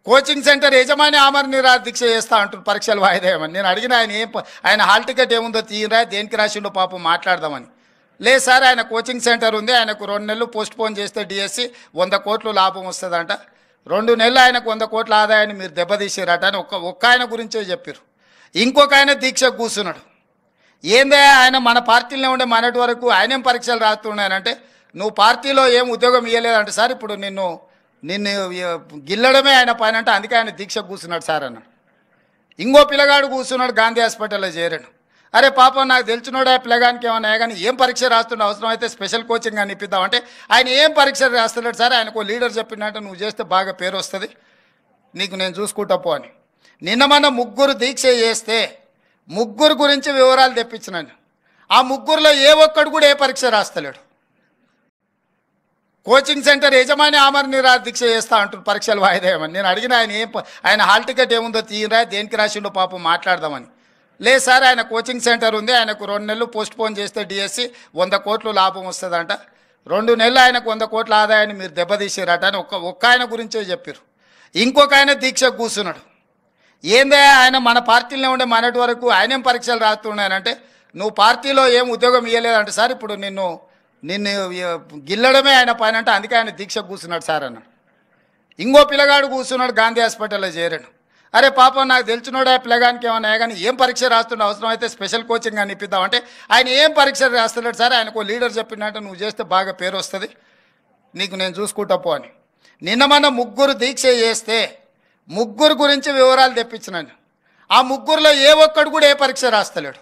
Coaching centre యజమాని ఆమరణ నిరాహార దీక్ష చేస్తా అంటారు పరీక్షలు వాయిదా వేయమని. నేను అడిగిన ఆయన హాల్ టికెట్ ఏముందో తీయరా, దేనికి రాసిండో పాపం మాట్లాడదామని. లేదు సార్, ఆయన కోచింగ్ సెంటర్ ఉంది, ఆయనకు 2 నెలలు పోస్ట్ పోన్ చేస్తే డిఎస్సి 100 కోట్లు లాభం వస్తుందంట, 2 నెలలు ఆయనకు 100 కోట్ల ఆదాయాన్ని మీరు దెబ్బతీసారట అని ఒక్క ఆయన గురించే చెప్పారు. ఇంకొక ఆయన దీక్షకు కూర్చున్నాడు. ఏందే ఆయన మన పార్టీలో ఉండే మనటి వరకు ఆయనేం పరీక్షలు రాస్తున్నాయనంటే, నువ్వు పార్టీలో ఏం ఉద్యోగం ఇవ్వలేదంటే సార్, ఇప్పుడు నిన్ను గిల్లడమే ఆయన పైన అంటే అందుకే ఆయన దీక్ష కూర్చున్నాడు సార్ అన్నాడు. ఇంకో పిల్లగాడు కూర్చున్నాడు, గాంధీ హాస్పిటల్లో చేరాడు. అరే పాపం, నాకు తెలిసినోడు ఆ పిల్లగానికి ఏమన్నా కానీ ఏం పరీక్ష రాస్తుండే, అవసరం అయితే స్పెషల్ కోచింగ్ అని ఇప్పిద్దామంటే ఆయన ఏం పరీక్ష రాస్తున్నాడు సార్, ఆయనకు లీడర్ చెప్పినట్టు నువ్వు చేస్తే బాగా పేరు వస్తుంది, నీకు నేను చూసుకుంటా పో అని. నిన్న మన 3 దీక్ష చేస్తే 3 గురించి వివరాలు తెప్పించినాను. ఆ 3లో ఏ ఒక్కడు కూడా ఏ పరీక్ష రాస్తలేడు. కోచింగ్ సెంటర్ యజమాని ఆమరణ నిరాహార దీక్ష చేస్తా అంటారు పరీక్షలు వాయిదా వేయమని. నేను అడిగిన ఆయన హాల్ టికెట్ ఏముందో తీయరా, దేనికి రాసిండో పాపం మాట్లాడదామని. లేదు సార్, ఆయన కోచింగ్ సెంటర్ ఉంది, ఆయనకు 2 నెలలు పోస్ట్ పోన్ చేస్తే డిఎస్సి 100 కోట్లు లాభం వస్తుందంట, 2 నెలలు ఆయనకు 100 కోట్ల ఆదాయాన్ని మీరు దెబ్బతీసారట అని ఒక్క ఆయన గురించే చెప్పారు. ఇంకొక ఆయన దీక్షకు కూర్చున్నాడు. ఏందే ఆయన మన పార్టీలో ఉండే మనటి వరకు ఆయనేం పరీక్షలు రాస్తున్నాయనంటే, నువ్వు పార్టీలో ఏం ఉద్యోగం ఇవ్వలేదంటే సార్, ఇప్పుడు నిన్ను గిల్లడమే ఆయన పైన అంటే అందుకే ఆయన దీక్ష కూర్చున్నాడు సార్ అన్నాడు. ఇంకో పిల్లగాడు కూర్చున్నాడు, గాంధీ హాస్పిటల్లో చేరాడు. అరే పాపం, నాకు తెలిసినోడు ఆ పిల్లగానికి ఏమన్నా కానీ ఏం పరీక్ష రాస్తుండే, అవసరం అయితే స్పెషల్ కోచింగ్ అని ఇప్పిద్దామంటే ఆయన ఏం పరీక్ష రాస్తున్నాడు సార్, ఆయనకు లీడర్ చెప్పినట్టు నువ్వు చేస్తే బాగా పేరు వస్తుంది, నీకు నేను చూసుకుంటా పో అని. నిన్న మన 3 దీక్ష చేస్తే 3 గురించి వివరాలు తెప్పించినాను. ఆ 3లో ఏ ఒక్కడు కూడా ఏ పరీక్ష రాస్తలేడు.